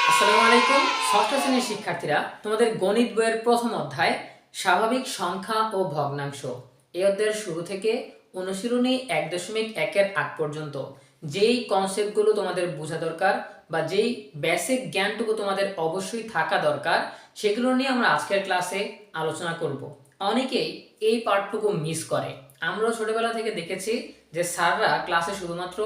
আসসালামু আলাইকুম। ষষ্ঠ শ্রেণীর শিক্ষার্থীরা, তোমাদের গণিত বইয়ের প্রথম অধ্যায় স্বাভাবিক সংখ্যা ও ভগ্নাংশ, এই অধ্যায়ের শুরু থেকে অনুশীলনী 1.1-এর আগ পর্যন্ত যেই কনসেপ্টগুলো তোমাদের বোঝা দরকার বা যেই বেসিক জ্ঞানটুকু তোমাদের অবশ্যই থাকা দরকার, সেগুলো নিয়ে আমরা আজকের ক্লাসে আলোচনা করব। অনেকেই এই পার্টটুকু মিস করে। আমরা ছোটবেলা থেকে দেখেছি যে স্যাররা ক্লাসে শুধুমাত্র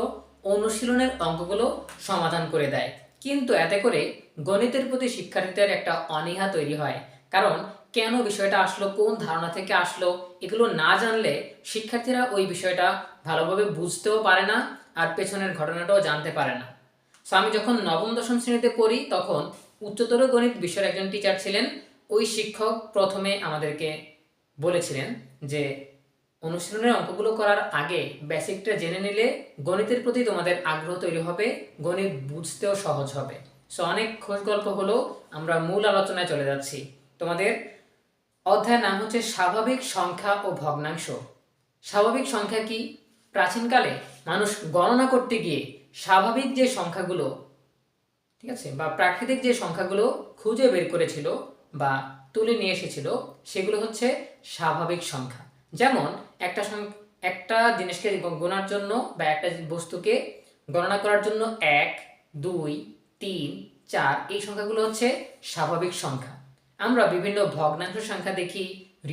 অনুশীলনের অঙ্কগুলো সমাধান করে দেয়, কিন্তু এতে করে গণিতের প্রতি শিক্ষার্থীদের একটা অনীহা তৈরি হয়। কারণ কেন বিষয়টা আসলো, কোন ধারণা থেকে আসলো, এগুলো না জানলে শিক্ষার্থীরা ওই বিষয়টা ভালোভাবে বুঝতেও পারে না আর পেছনের ঘটনাটাও জানতে পারে না। সো আমি যখন নবম দশম শ্রেণীতে পড়ি তখন উচ্চতর গণিত বিষয়ের একজন টিচার ছিলেন। ওই শিক্ষক প্রথমে আমাদেরকে বলেছিলেন যে অনুশীলনের অঙ্কগুলো করার আগে বেসিকটা জেনে নিলে গণিতের প্রতি তোমাদের আগ্রহ তৈরি হবে, গণিত বুঝতেও সহজ হবে। সো অনেক খোঁজ গল্প হলো, আমরা মূল আলোচনায় চলে যাচ্ছি। তোমাদের অধ্যায়ের নাম হচ্ছে স্বাভাবিক সংখ্যা ও ভগ্নাংশ। স্বাভাবিক সংখ্যা কি? প্রাচীনকালে মানুষ গণনা করতে গিয়ে স্বাভাবিক যে সংখ্যাগুলো, ঠিক আছে, বা প্রাকৃতিক যে সংখ্যাগুলো খুঁজে বের করেছিল বা তুলে নিয়ে এসেছিল, সেগুলো হচ্ছে স্বাভাবিক সংখ্যা। যেমন একটা জিনিসকে গোনার জন্য বা একটা বস্তুকে গণনা করার জন্য 1, 2, 3, 4 এই সংখ্যাগুলো হচ্ছে স্বাভাবিক সংখ্যা। আমরা বিভিন্ন ভগ্নাংশ সংখ্যা দেখি,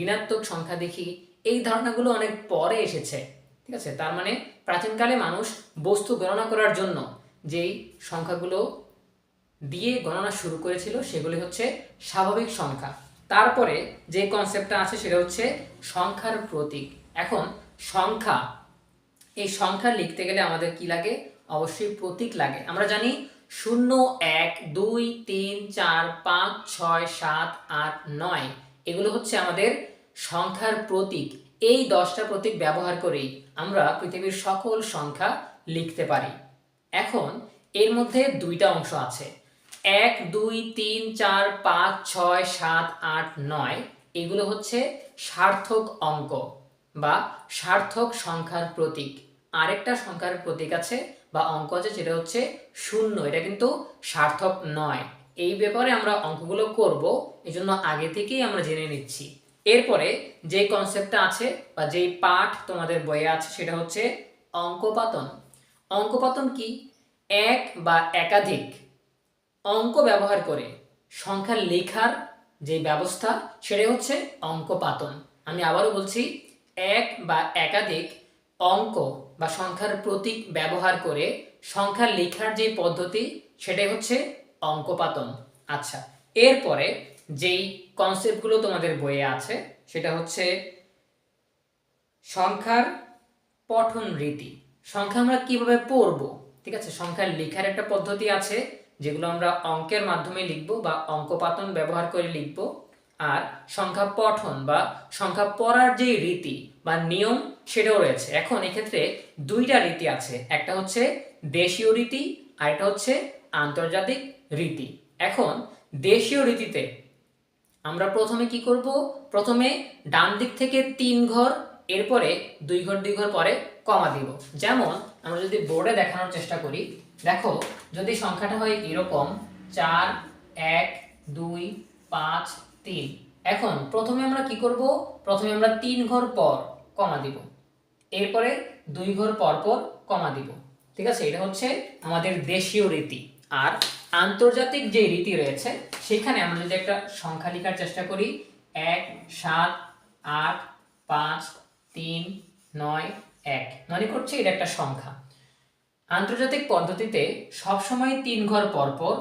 ঋণাত্মক সংখ্যা দেখি, এই ধারণাগুলো অনেক পরে এসেছে। ঠিক আছে, তার মানে প্রাচীনকালে মানুষ বস্তু গণনা করার জন্য যেই সংখ্যাগুলো দিয়ে গণনা শুরু করেছিল সেগুলি হচ্ছে স্বাভাবিক সংখ্যা। তারপরে যে কনসেপ্টটা আছে সেটা হচ্ছে সংখ্যার প্রতীক। এখন সংখ্যা, এই সংখ্যা লিখতে গেলে আমাদের কি লাগে? অবশ্যই প্রতীক লাগে। আমরা জানি 0, 1, 2, 3, 4, 5, 6, 7, 8, 9 এগুলো হচ্ছে আমাদের সংখ্যার প্রতীক। এই 10টা প্রতীক ব্যবহার করেই আমরা পৃথিবীর সকল সংখ্যা লিখতে পারি। এখন এর মধ্যে দুইটা অংশ আছে, 1, 2, 3, 4, 5, 6, 7, 8, 9 এগুলো হচ্ছে সার্থক অঙ্ক বা সার্থক সংখ্যার প্রতীক। আরেকটা সংখ্যার প্রতীক আছে বা অঙ্ক আছে, যেটা হচ্ছে 0, এটা কিন্তু সার্থক নয়। এই ব্যাপারে আমরা অঙ্কগুলো করব, এজন্য আগে থেকেই আমরা জেনে নিচ্ছি। এরপরে যে কনসেপ্টটা আছে বা যেই পাঠ তোমাদের বইয়ে আছে সেটা হচ্ছে অঙ্কপাতন। অঙ্কপাতন কি? এক বা একাধিক অঙ্ক ব্যবহার করে সংখ্যা লেখার যে ব্যবস্থা সেটা হচ্ছে অঙ্কপাতন। আমি আবারও বলছি, এক বা একাধিক অঙ্ক বা সংখ্যার প্রতীক ব্যবহার করে সংখ্যা লেখার যে পদ্ধতি সেটাই হচ্ছে অঙ্কপাতন। আচ্ছা, এরপরে যেই কনসেপ্টগুলো তোমাদের বইয়ে আছে সেটা হচ্ছে সংখ্যার পঠন রীতি। সংখ্যা আমরা কিভাবে পড়ব, ঠিক আছে, সংখ্যার লেখার একটা পদ্ধতি আছে যেগুলো আমরা অঙ্কের মাধ্যমে লিখব বা অঙ্কপাতন ব্যবহার করে লিখব। আর সংখ্যা পঠন বা সংখ্যা পড়ার যে রীতি বা নিয়ম সেটাও রয়েছে। এখন এক্ষেত্রে দুইটা রীতি আছে, একটা হচ্ছে দেশীয় রীতি আর একটা হচ্ছে আন্তর্জাতিক রীতি। এখন দেশীয় রীতিতে আমরা প্রথমে কি করব? প্রথমে ডান দিক থেকে 3 ঘর, এরপরে 2 ঘর 2 ঘর পরে কমা দিব। যেমন আমরা যদি বোর্ডে দেখানোর চেষ্টা করি, দেখো যদি সংখ্যাটা হয় এরকম 4, 1, 2, 5, 3, এখন প্রথমে আমরা কি করব? প্রথমে আমরা 3 ঘর পর কমা দিব, এরপরে 2 ঘর পর পর কমা দিব। ঠিক আছে, এটা হচ্ছে আমাদের দেশীয় রীতি। আর আন্তর্জাতিক যে রীতি রয়েছে সেখানে আমরা যদি একটা সংখ্যা লেখার চেষ্টা করি, 1, 7, 8, 5, 3, 9, 1, মনে করছি এটা একটা সংখ্যা। আন্তর্জাতিক পদ্ধতিতে সবসময় 3 ঘর পর পর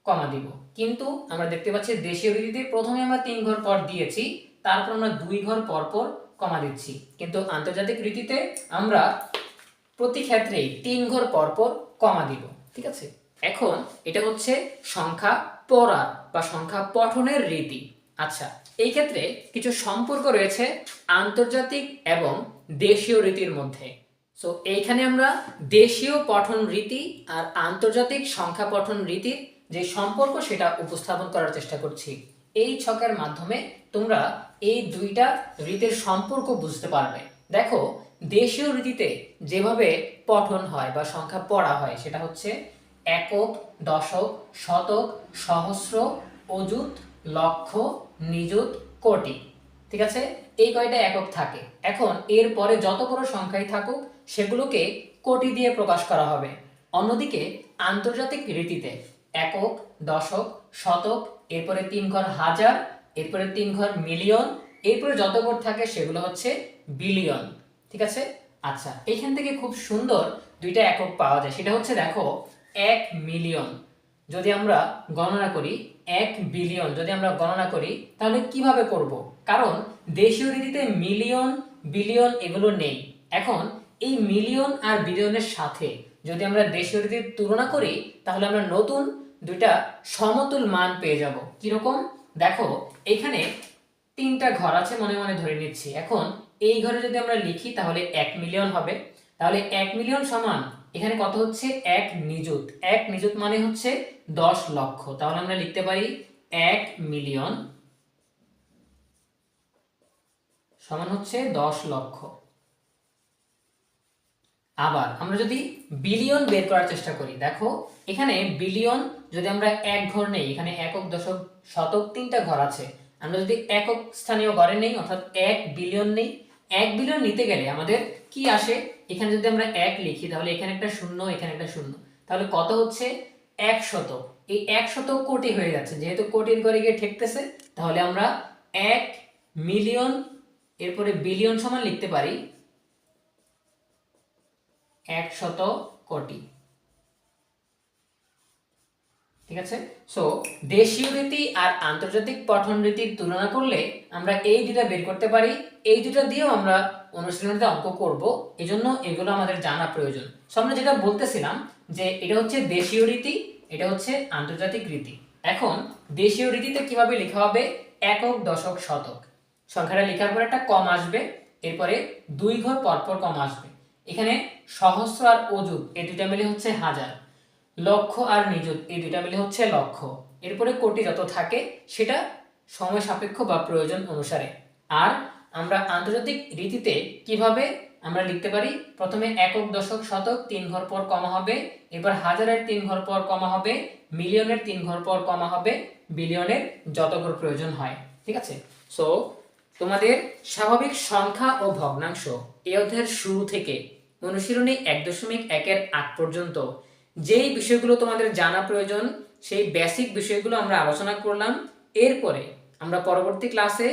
কমা দিব, কিন্তু আমরা দেখতে পাচ্ছি দেশীয় রীতিতে প্রথমে আমরা 3 ঘর পর দিয়েছি, তারপর আমরা 2 ঘর পর পর কমা দিচ্ছি, কিন্তু আন্তর্জাতিক রীতিতে আমরা প্রতি ক্ষেত্রেই 3 ঘর পর পর কমা দিব। ঠিক আছে, এখন এটা হচ্ছে সংখ্যা পড়ার বা সংখ্যা পঠনের রীতি। আচ্ছা, এই ক্ষেত্রে কিছু সম্পর্ক রয়েছে আন্তর্জাতিক এবং দেশীয় রীতির মধ্যে। সো এইখানে আমরা দেশীয় পঠন রীতি আর আন্তর্জাতিক সংখ্যা পঠন রীতির যে সম্পর্ক সেটা উপস্থাপন করার চেষ্টা করছি। এই ছকের মাধ্যমে তোমরা এই দুইটা রীতির সম্পর্ক বুঝতে পারবে। দেখো, দেশীয় রীতিতে যেভাবে পঠন হয় বা সংখ্যা পড়া হয় সেটা হচ্ছে একক, দশক, শতক, সহস্র, অযুত, লক্ষ, নিযুত, কোটি। ঠিক আছে, এই কয়টা একক থাকে। এখন এর পরে যত বড় সংখ্যাই থাকুক সেগুলোকে কোটি দিয়ে প্রকাশ করা হবে। অন্যদিকে আন্তর্জাতিক রীতিতে একক, দশক, শতক, এরপরে 3 ঘর হাজার, এরপরে 3 ঘর মিলিয়ন, এরপরে যত ঘর থাকে সেগুলো হচ্ছে বিলিয়ন। ঠিক আছে, আচ্ছা এখান থেকে খুব সুন্দর দুইটা একক পাওয়া যায়। সেটা হচ্ছে দেখো 1 মিলিয়ন যদি আমরা গণনা করি, 1 বিলিয়ন যদি আমরা গণনা করি, তাহলে কিভাবে করব? কারণ দেশীয় রীতিতে মিলিয়ন, বিলিয়ন এগুলো নেই। এখন এই মিলিয়ন আর বিলিয়নের সাথে যদি আমরা দেশীয় রীতির তুলনা করি, তাহলে আমরা নতুন দুইটা সমতুল মান পেয়ে যাব। কিরকম? দেখো এখানে 3টা ঘর আছে মনে মনে ধরে নিচ্ছি। এখন এই ঘরে যদি আমরা লিখি তাহলে 1 মিলিয়ন হবে। তাহলে 1 মিলিয়ন সমান এখানে কত হচ্ছে? 1 নিযুত। 1 নিযুত মানে হচ্ছে 10 লক্ষ। তাহলে আমরা লিখতে পারি 1 মিলিয়ন সমান হচ্ছে 10 লক্ষ। আবার আমরা যদি বিলিয়ন বের করার চেষ্টা করি, দেখো এখানে বিলিয়ন যদি আমরা এক ঘর নেই, এখানে একক, দশক, শতক 3টা ঘর আছে। আমরা যদি একক স্থানীয় ঘরে নেই, অর্থাৎ 1 বিলিয়ন নেই, 1 বিলিয়ন নিতে গেলে আমাদের কি আসে? এখানে যদি আমরা 1 লিখি তাহলে এখানে একটা শূন্য, এখানে একটা শূন্য, তাহলে কত হচ্ছে? 100। এই 100 কোটি হয়ে যাচ্ছে। যেহেতু কোটির ঘরে গিয়ে ঠেকতেছে, তাহলে আমরা 1 মিলিয়ন এরপরে বিলিয়ন সমান লিখতে পারি 100 কোটি। ঠিক আছে, সো দেশীয় রীতি আর আন্তর্জাতিক পঠন রীতির তুলনা করলে আমরা এই দুটা বের করতে পারি। এই দুটা দিয়েও আমরা অনুশীলনীতে অঙ্ক করব, এজন্য এগুলো আমাদের জানা প্রয়োজন। সো আমরা যেটা বলতেছিলাম যে এটা হচ্ছে দেশীয় রীতি, এটা হচ্ছে আন্তর্জাতিক রীতি। এখন দেশীয় রীতিতে কিভাবে লেখা হবে? একক, দশক, শতক। সংখ্যাটা লেখার পর একটা কম আসবে, এরপরে 2 ঘর পরপর কম আসবে। এখানে সহস্র আর অযুত এই দুটা মিলে হচ্ছে হাজার, লক্ষ আর নিযুত এই দুটা মিলে হচ্ছে লক্ষ, এরপরে কোটি যত থাকে সেটা সময় সাপেক্ষ বা প্রয়োজন অনুসারে। আর আমরা আন্তর্জাতিক রীতিতে কিভাবে আমরা লিখতে পারি? প্রথমে একক, দশক, শতক 3 ঘর পর কমা হবে, এরপর হাজারের 3 ঘর পর কমা হবে, মিলিয়নের 3 ঘর পর কমা হবে, বিলিয়নের যত ঘর প্রয়োজন হয়। ঠিক আছে, সো তোমাদের স্বাভাবিক সংখ্যা ও ভগ্নাংশ এই অধ্যায়ের শুরু থেকে অনুশীলনী 1.1 আগ পর্যন্ত যেই বিষয়গুলো তোমাদের জানা প্রয়োজন সেই বেসিক বিষয়গুলো আমরা আলোচনা করলাম। এরপরে আমরা পরবর্তী ক্লাসে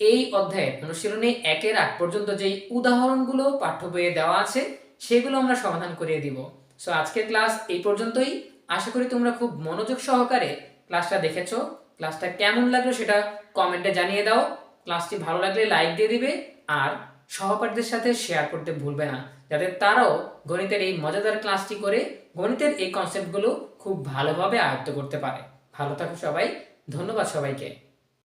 এই অধ্যায়ের অনুশীলনী 1 আগ পর্যন্ত যেই উদাহরণগুলো পাঠ্য বইয়ে দেওয়া আছে সেগুলো আমরা সমাধান করিয়ে দিব। সো আজকের ক্লাস এই পর্যন্তই। আশা করি তোমরা খুব মনোযোগ সহকারে ক্লাসটা দেখেছো। ক্লাসটা কেমন লাগলো সেটা কমেন্টে জানিয়ে দাও। ক্লাসটি ভালো লাগলে লাইক দিয়ে দিবে আর সহপাঠীদের সাথে শেয়ার করতে ভুলবে না, যাতে তারাও গণিতের এই মজাদার ক্লাসটি করে গণিতের এই কনসেপ্টগুলো খুব ভালোভাবে আয়ত্ত করতে পারে। ভালো থাকো সবাই, ধন্যবাদ সবাইকে।